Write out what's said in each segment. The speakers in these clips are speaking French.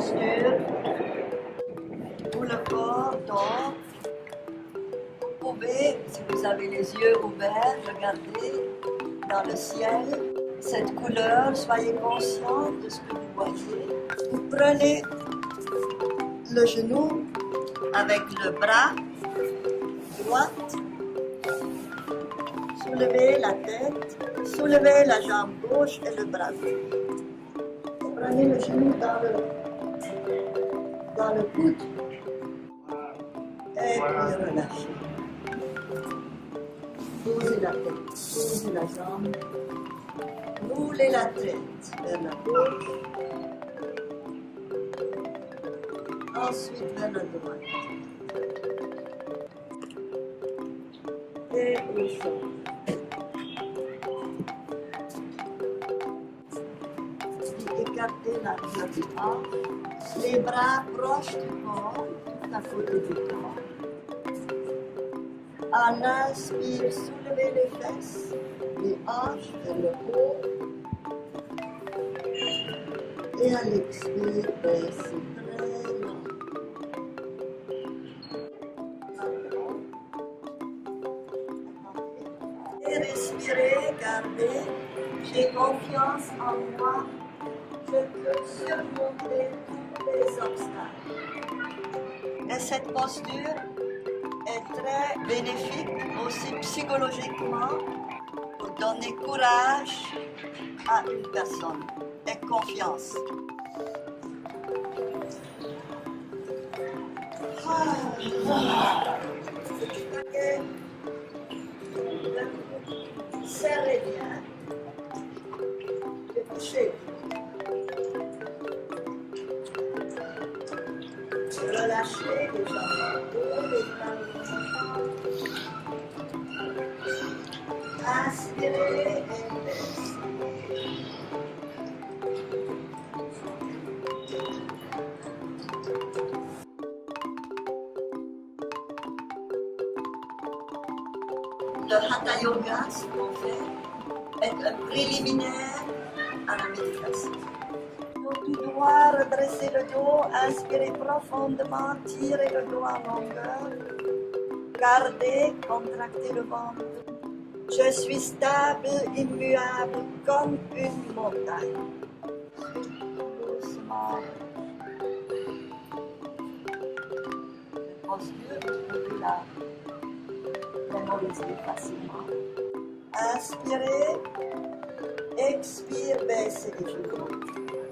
posture où le corps dort. Vous pouvez, si vous avez les yeux ouverts, regarder dans le ciel cette couleur. Soyez conscient de ce que vous voyez. Vous prenez le genou avec le bras droit. Soulevez la tête, soulevez la jambe gauche et le bras gauche. Prenez le genou dans le coude et puis relâchez. Posez la tête, posez la jambe, roulez la tête vers la gauche, ensuite vers la droite. Et on change. Écartez l'arrière du hanche, les bras proches du corps, tout à côté du corps. En inspire, soulevez les fesses, les hanches vers le haut. Et à l'expire, baissez très lent. Et respirez, gardez. J'ai confiance en moi. Je peux surmonter tous les obstacles. Et cette posture est très bénéfique aussi psychologiquement pour donner courage à une personne et confiance. Serrez bien et couchez. Relâchez les jambes en haut, les bras en haut. Inspirez et laissez. Le Hatha Yoga, ce qu'on fait, est un préliminaire à la méditation. Tout droit, redressez le dos, inspirez profondément, tirez le dos en longueur. Gardez, contractez le ventre. Je suis stable, immuable, comme une montagne. Doucement. Cette posture, vous pouvez la mémoriser facilement. Inspirez, expire, baissez les genoux.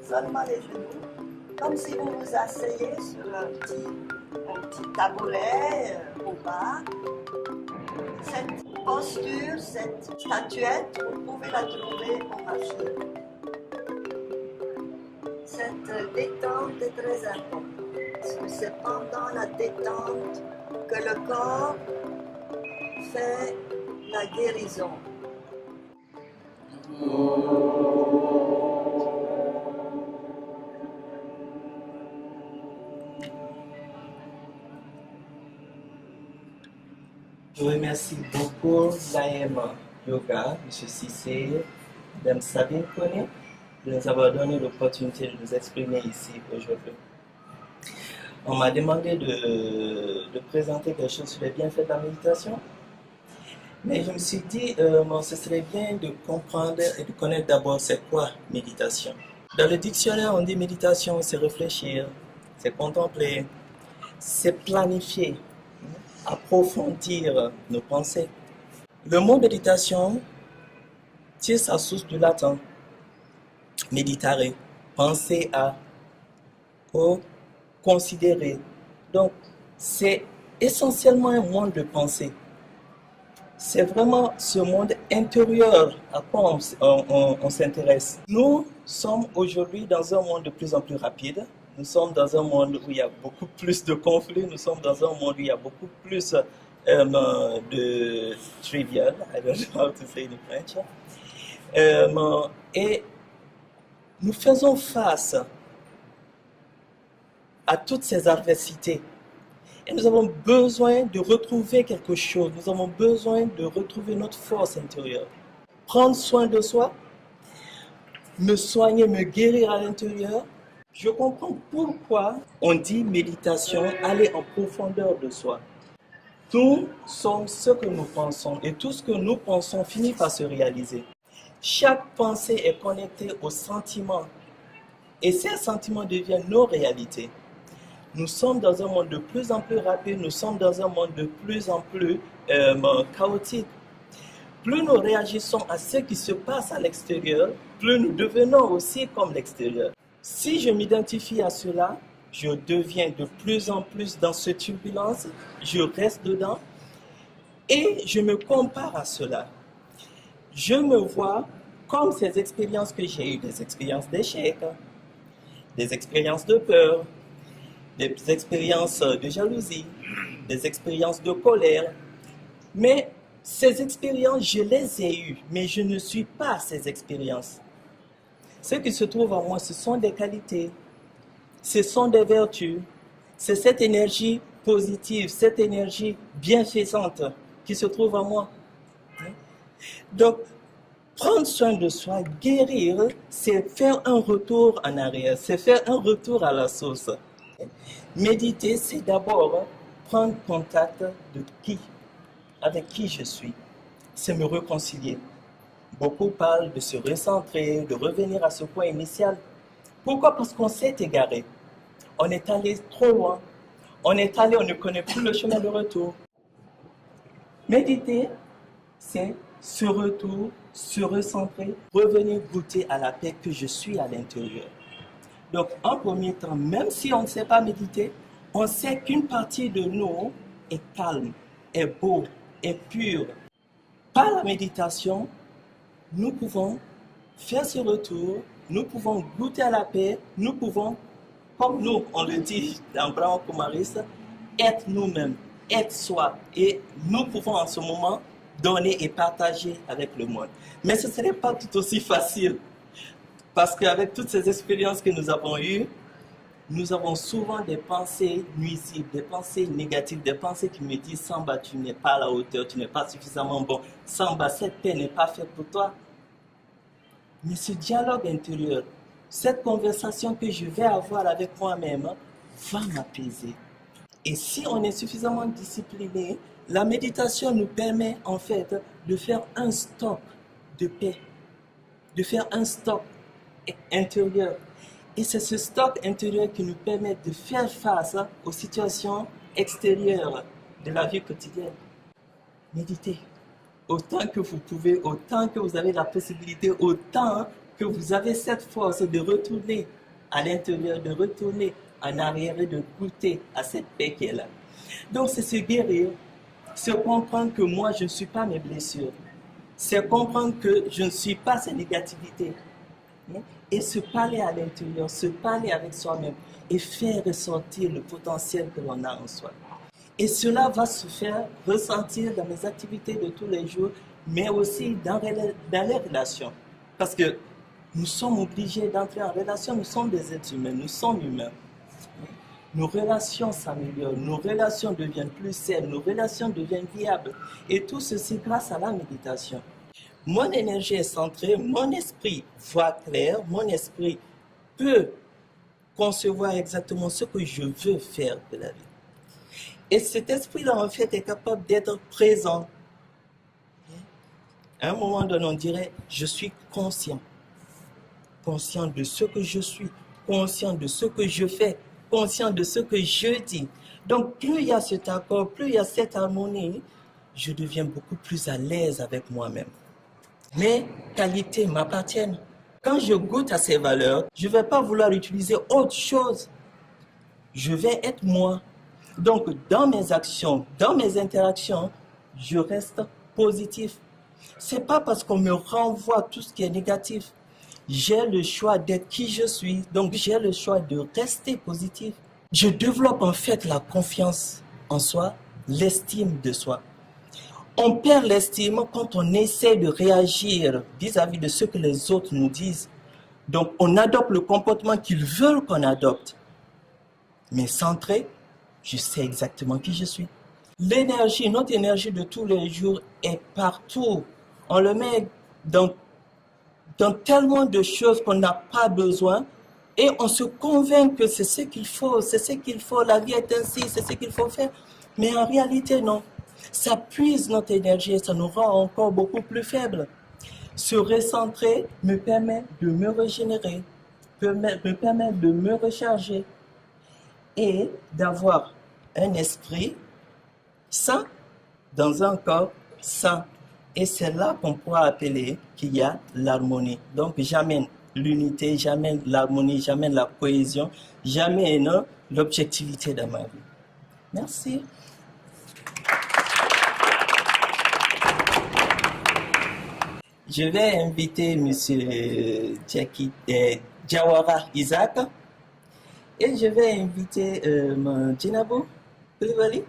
Seulement les genoux, comme si vous vous asseyez sur un petit tabouret au bas. Cette posture, cette statuette, vous pouvez la trouver au marché. Cette détente est très importante, parce que c'est pendant la détente que le corps fait la guérison. Je remercie beaucoup l'AM Yoga, M. Cissé, Mme Sabine Koné, de nous avoir donné l'opportunité de nous exprimer ici aujourd'hui. On m'a demandé de présenter quelque chose sur les bienfaits de la méditation, mais je me suis dit ce serait bien de comprendre et de connaître d'abord c'est quoi méditation. Dans le dictionnaire, on dit méditation, c'est réfléchir, c'est contempler, c'est planifier, approfondir nos pensées. Le mot méditation tire sa source du latin meditare, penser à, ou considérer. Donc, c'est essentiellement un monde de pensée. C'est vraiment ce monde intérieur à quoi on s'intéresse. Nous sommes aujourd'hui dans un monde de plus en plus rapide. Nous sommes dans un monde où il y a beaucoup plus de conflits. Nous sommes dans un monde où il y a beaucoup plus de trivial. I don't know how to say in French. Et nous faisons face à toutes ces adversités. Et nous avons besoin de retrouver quelque chose. Nous avons besoin de retrouver notre force intérieure. Prendre soin de soi, me soigner, me guérir à l'intérieur, Je comprends pourquoi on dit méditation, aller en profondeur de soi. Nous sommes ce que nous pensons et tout ce que nous pensons finit par se réaliser. Chaque pensée est connectée aux sentiments et ces sentiments deviennent nos réalités. Nous sommes dans un monde de plus en plus rapide, nous sommes dans un monde de plus en plus chaotique. Plus nous réagissons à ce qui se passe à l'extérieur, plus nous devenons aussi comme l'extérieur. Si je m'identifie à cela, je deviens de plus en plus dans cette turbulence, je reste dedans et je me compare à cela. Je me vois comme ces expériences que j'ai eues, des expériences d'échec, des expériences de peur, des expériences de jalousie, des expériences de colère. Mais ces expériences, je les ai eues, mais je ne suis pas ces expériences. Ce qui se trouve en moi, ce sont des qualités, ce sont des vertus, c'est cette énergie positive, cette énergie bienfaisante qui se trouve en moi. Donc, prendre soin de soi, guérir, c'est faire un retour en arrière, c'est faire un retour à la source. Méditer, c'est d'abord prendre contact avec qui je suis. C'est me réconcilier. Beaucoup parlent de se recentrer, de revenir à ce point initial. Pourquoi? Parce qu'on s'est égaré. On est allé trop loin. On ne connaît plus le chemin de retour. Méditer, c'est ce retour, se recentrer, revenir goûter à la paix que je suis à l'intérieur. Donc, en premier temps, même si on ne sait pas méditer, on sait qu'une partie de nous est calme, est beau, est pure. Par la méditation, nous pouvons faire ce retour, nous pouvons goûter à la paix, nous pouvons, comme nous, on le dit dans Brahma Kumaris, être nous-mêmes, être soi. Et nous pouvons en ce moment donner et partager avec le monde. Mais ce ne serait pas tout aussi facile. Parce qu'avec toutes ces expériences que nous avons eues, nous avons souvent des pensées nuisibles, des pensées négatives, des pensées qui me disent « Samba, tu n'es pas à la hauteur, tu n'es pas suffisamment bon. Samba, cette paix n'est pas faite pour toi. » Mais ce dialogue intérieur, cette conversation que je vais avoir avec moi-même va m'apaiser. Et si on est suffisamment discipliné, la méditation nous permet en fait de faire un stock de paix, de faire un stock intérieur. Et c'est ce stock intérieur qui nous permet de faire face aux situations extérieures de la vie quotidienne. Méditez autant que vous pouvez, autant que vous avez la possibilité, autant que vous avez cette force de retourner à l'intérieur, de retourner en arrière et de goûter à cette paix qui est là. Donc c'est se guérir, c'est comprendre que moi je ne suis pas mes blessures, c'est comprendre que je ne suis pas ces négativités. Et se parler à l'intérieur, se parler avec soi-même et faire ressortir le potentiel que l'on a en soi. Et cela va se faire ressentir dans mes activités de tous les jours, mais aussi dans les relations. Parce que nous sommes obligés d'entrer en relation, nous sommes des êtres humains, nous sommes humains. Nos relations s'améliorent, nos relations deviennent plus saines, nos relations deviennent viables. Et tout ceci grâce à la méditation. Mon énergie est centrée, mon esprit voit clair, mon esprit peut concevoir exactement ce que je veux faire de la vie. Et cet esprit-là, en fait, est capable d'être présent. À un moment donné, on dirait, je suis conscient. Conscient de ce que je suis, conscient de ce que je fais, conscient de ce que je dis. Donc, plus il y a cet accord, plus il y a cette harmonie, je deviens beaucoup plus à l'aise avec moi-même. Mes qualités m'appartiennent. Quand je goûte à ces valeurs, je ne vais pas vouloir utiliser autre chose. Je vais être moi. Donc, dans mes actions, dans mes interactions, je reste positif. Ce n'est pas parce qu'on me renvoie tout ce qui est négatif. J'ai le choix d'être qui je suis. Donc, j'ai le choix de rester positif. Je développe en fait la confiance en soi, l'estime de soi. On perd l'estime quand on essaie de réagir vis-à-vis de ce que les autres nous disent. Donc, on adopte le comportement qu'ils veulent qu'on adopte. Mais centré, je sais exactement qui je suis. L'énergie, notre énergie de tous les jours est partout. On le met dans tellement de choses qu'on n'a pas besoin, Et on se convainc que c'est ce qu'il faut, la vie est ainsi, c'est ce qu'il faut faire. Mais en réalité, non. Ça puise notre énergie et ça nous rend encore beaucoup plus faibles. Se recentrer me permet de me régénérer, me permet de me recharger et d'avoir un esprit sain dans un corps sain. Et c'est là qu'on pourra appeler qu'il y a l'harmonie. Donc j'amène l'unité, j'amène l'harmonie, j'amène la cohésion, j'amène l'objectivité dans ma vie. Merci. Je vais inviter M. Jawara Isaac et je vais inviter Djinabo Koulibaly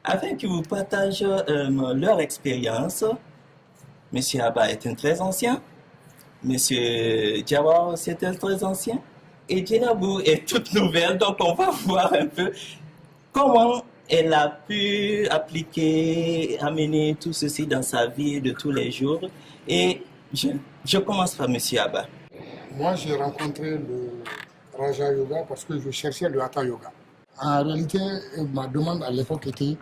afin qu'ils vous partagent leur expérience. M. Abba est un très ancien, M. Jawara aussi est un très ancien et Djinabo est toute nouvelle, donc on va voir un peu comment elle a pu appliquer, amener tout ceci dans sa vie de tous les jours. Et je commence par M. Abba. Moi, j'ai rencontré le Raja Yoga parce que je cherchais le Hatha Yoga. En réalité, ma demande à l'époque était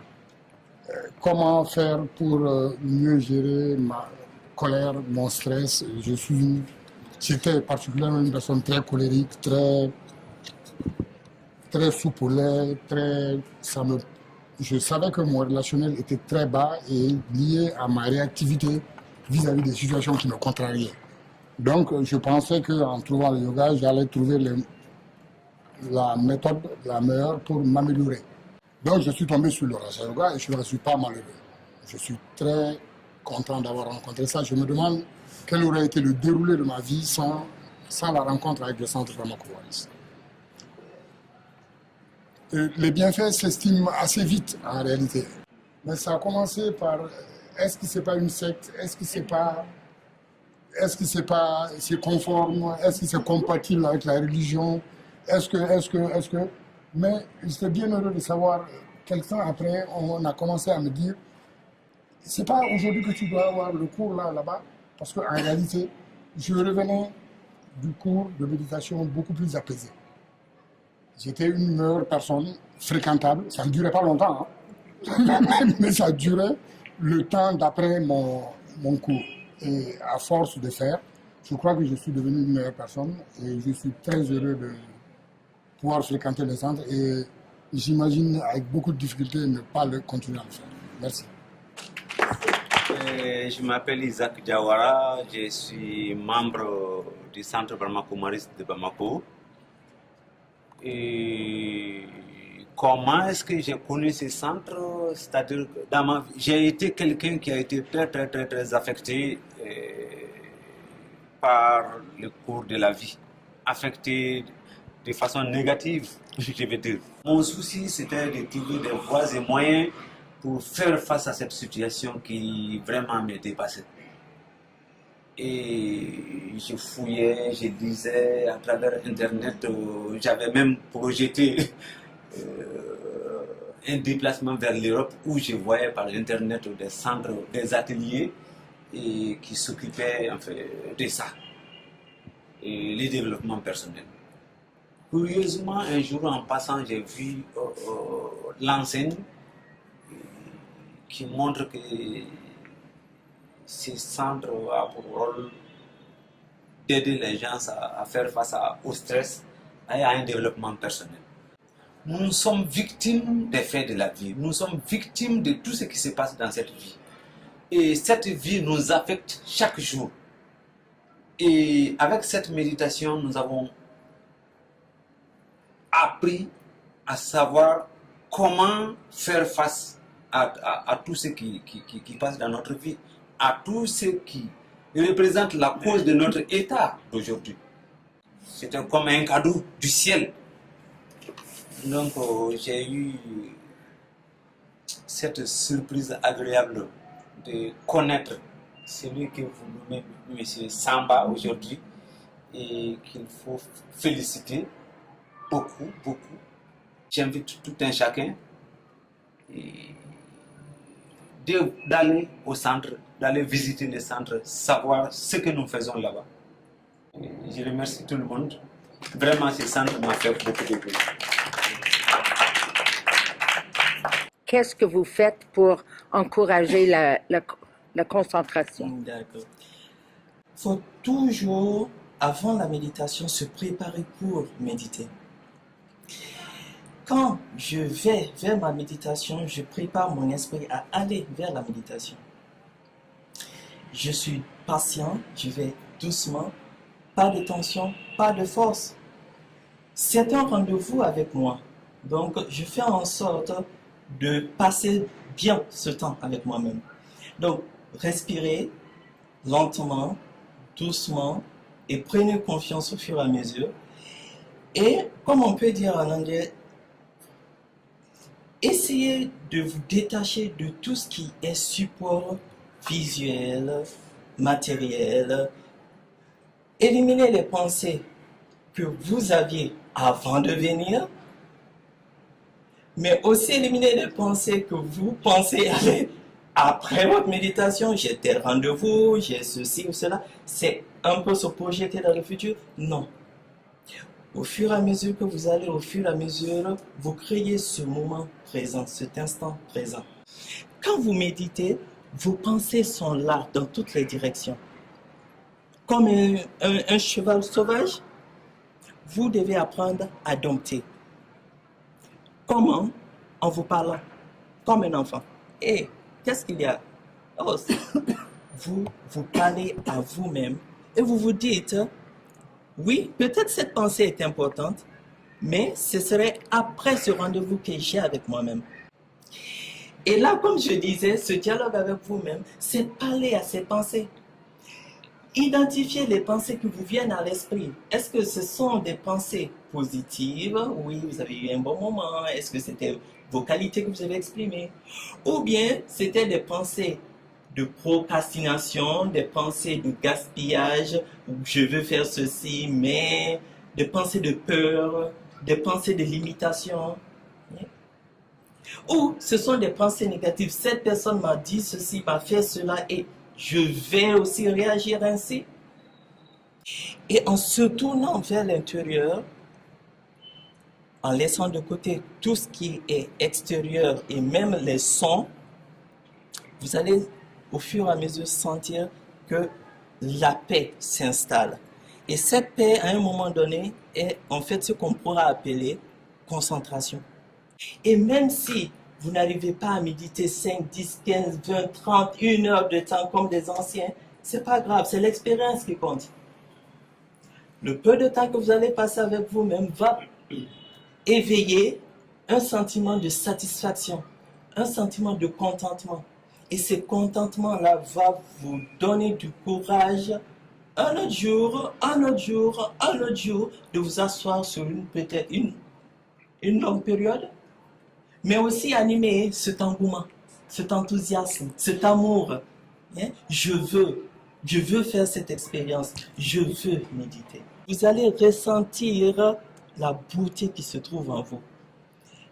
comment faire pour mieux gérer ma colère, mon stress. J'étais particulièrement une personne très colérique, très soupolé, je savais que mon relationnel était très bas et lié à ma réactivité vis-à-vis des situations qui me contrariaient. Donc, je pensais qu'en trouvant le yoga, j'allais trouver la méthode la meilleure pour m'améliorer. Donc, je suis tombé sur le Raja Yoga et je ne suis pas malheureux. Je suis très content d'avoir rencontré ça. Je me demande quel aurait été le déroulé de ma vie sans la rencontre avec le centre Brahma Kumaris. Les bienfaits s'estiment assez vite en réalité. Mais ça a commencé par est-ce que ce n'est pas une secte? Est-ce que c'est conforme? Est-ce que c'est compatible avec la religion? Est-ce que... Mais j'étais bien heureux de savoir, quelques temps après, on a commencé à me dire c'est pas aujourd'hui que tu dois avoir le cours là-bas, parce qu'en réalité, je revenais du cours de méditation beaucoup plus apaisé. J'étais une meilleure personne, fréquentable. Ça ne durait pas longtemps, hein. Mais ça durait le temps d'après mon cours. Et à force de faire, je crois que je suis devenu une meilleure personne et je suis très heureux de pouvoir fréquenter le centre et j'imagine avec beaucoup de difficultés ne pas continuer à le faire. Merci. Je m'appelle Isaac Jawara, je suis membre du centre Brahma Kumaris de Bamako. Et comment est-ce que j'ai connu ce centre? C'est-à-dire que dans ma vie, j'ai été quelqu'un qui a été très affecté par le cours de la vie, affecté de façon négative, je vais dire. Mon souci, c'était de trouver des voies et moyens pour faire face à cette situation qui vraiment me dépassait. Et je fouillais, je lisais à travers Internet, j'avais même projeté un déplacement vers l'Europe où je voyais par Internet des centres, des ateliers qui s'occupaient en fait, de ça, et le développement personnel. Curieusement, un jour en passant, j'ai vu l'enseigne qui montre que ce centre a pour rôle d'aider les gens à faire face au stress et à un développement personnel. Nous sommes victimes des faits de la vie, nous sommes victimes de tout ce qui se passe dans cette vie. Et cette vie nous affecte chaque jour. Et avec cette méditation, nous avons appris à savoir comment faire face à tout ce qui passe dans notre vie, à tout ce qui représente la cause de notre état d'aujourd'hui. C'était comme un cadeau du ciel. Donc j'ai eu cette surprise agréable de connaître celui que vous nommez M. Samba aujourd'hui et qu'il faut féliciter beaucoup. J'invite tout un chacun d'aller au centre, d'aller visiter le centre, savoir ce que nous faisons là-bas. Je remercie tout le monde Vraiment, ce centre m'a fait beaucoup de bien. Qu'est-ce que vous faites pour encourager la concentration? D'accord. Il faut toujours, avant la méditation, se préparer pour méditer. Quand je vais vers ma méditation, je prépare mon esprit à aller vers la méditation. Je suis patient, je vais doucement, pas de tension, pas de force. C'est un rendez-vous avec moi. Donc, je fais en sorte de passer bien ce temps avec moi-même. Donc, respirez lentement, doucement et prenez confiance au fur et à mesure. Et comme on peut dire en anglais, essayez de vous détacher de tout ce qui est support visuel, matériel. Éliminez les pensées que vous aviez avant de venir, mais aussi éliminer les pensées que vous pensez aller après votre méditation. J'ai tel rendez-vous, j'ai ceci ou cela. C'est un peu se projeter dans le futur. Non. Au fur et à mesure que vous allez, au fur et à mesure, vous créez ce moment présent, cet instant présent. Quand vous méditez, vos pensées sont là dans toutes les directions. Comme un cheval sauvage, vous devez apprendre à dompter. Comment? En vous parlant comme un enfant. Et qu'est-ce qu'il y a? Oh, vous parlez à vous-même et vous vous dites, oui, peut-être cette pensée est importante, mais ce serait après ce rendez-vous que j'ai avec moi-même. Et là, comme je disais, ce dialogue avec vous-même, c'est parler à ces pensées. Identifiez les pensées qui vous viennent à l'esprit. Est-ce que ce sont des pensées positives? Oui, vous avez eu un bon moment. Est-ce que c'était vos qualités que vous avez exprimées? Ou bien c'était des pensées de procrastination, des pensées de gaspillage, je veux faire ceci, mais des pensées de peur, des pensées de limitation. Ou ce sont des pensées négatives. Cette personne m'a dit ceci, m'a fait cela et je vais aussi réagir ainsi. Et en se tournant vers l'intérieur, en laissant de côté tout ce qui est extérieur et même les sons, vous allez au fur et à mesure sentir que la paix s'installe. Et cette paix, à un moment donné, est en fait ce qu'on pourra appeler concentration. Et même si vous n'arrivez pas à méditer 5, 10, 15, 20, 30, 1 heure de temps comme des anciens, c'est pas grave, c'est l'expérience qui compte. Le peu de temps que vous allez passer avec vous-même va éveiller un sentiment de satisfaction, un sentiment de contentement. Et ce contentement-là va vous donner du courage un autre jour, un autre jour, un autre jour, de vous asseoir sur peut-être une longue période, mais aussi animer cet engouement, cet enthousiasme, cet amour. Je veux faire cette expérience, je veux méditer. Vous allez ressentir la beauté qui se trouve en vous.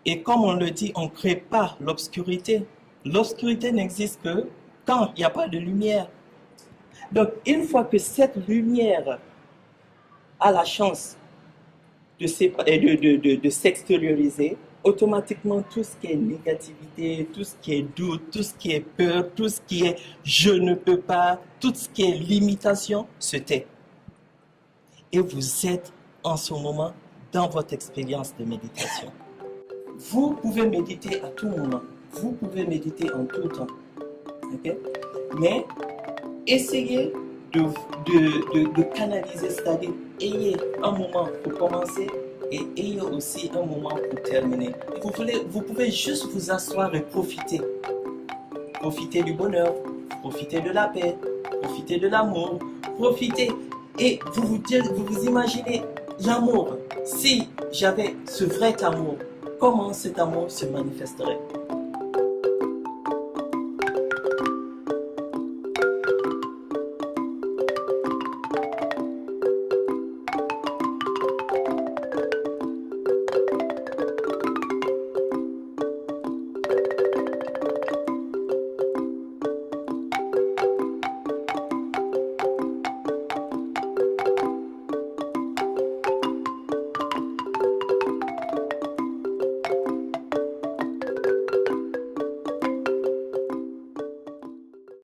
Et comme on le dit, on ne crée pas l'obscurité. L'obscurité n'existe que quand il n'y a pas de lumière. Donc, une fois que cette lumière a la chance de s'extérioriser, automatiquement, tout ce qui est négativité, tout ce qui est doute, tout ce qui est peur, tout ce qui est je ne peux pas, tout ce qui est limitation se tait. Et vous êtes en ce moment dans votre expérience de méditation. Vous pouvez méditer à tout moment. Vous pouvez méditer en tout temps. Okay? Mais essayez de canaliser, c'est-à-dire ayez un moment pour commencer et ayez aussi un moment pour terminer. Vous pouvez juste vous asseoir et profiter. Profiter du bonheur, profiter de la paix, profiter de l'amour, profiter. Et vous vous imaginez l'amour. Si j'avais ce vrai amour, comment cet amour se manifesterait?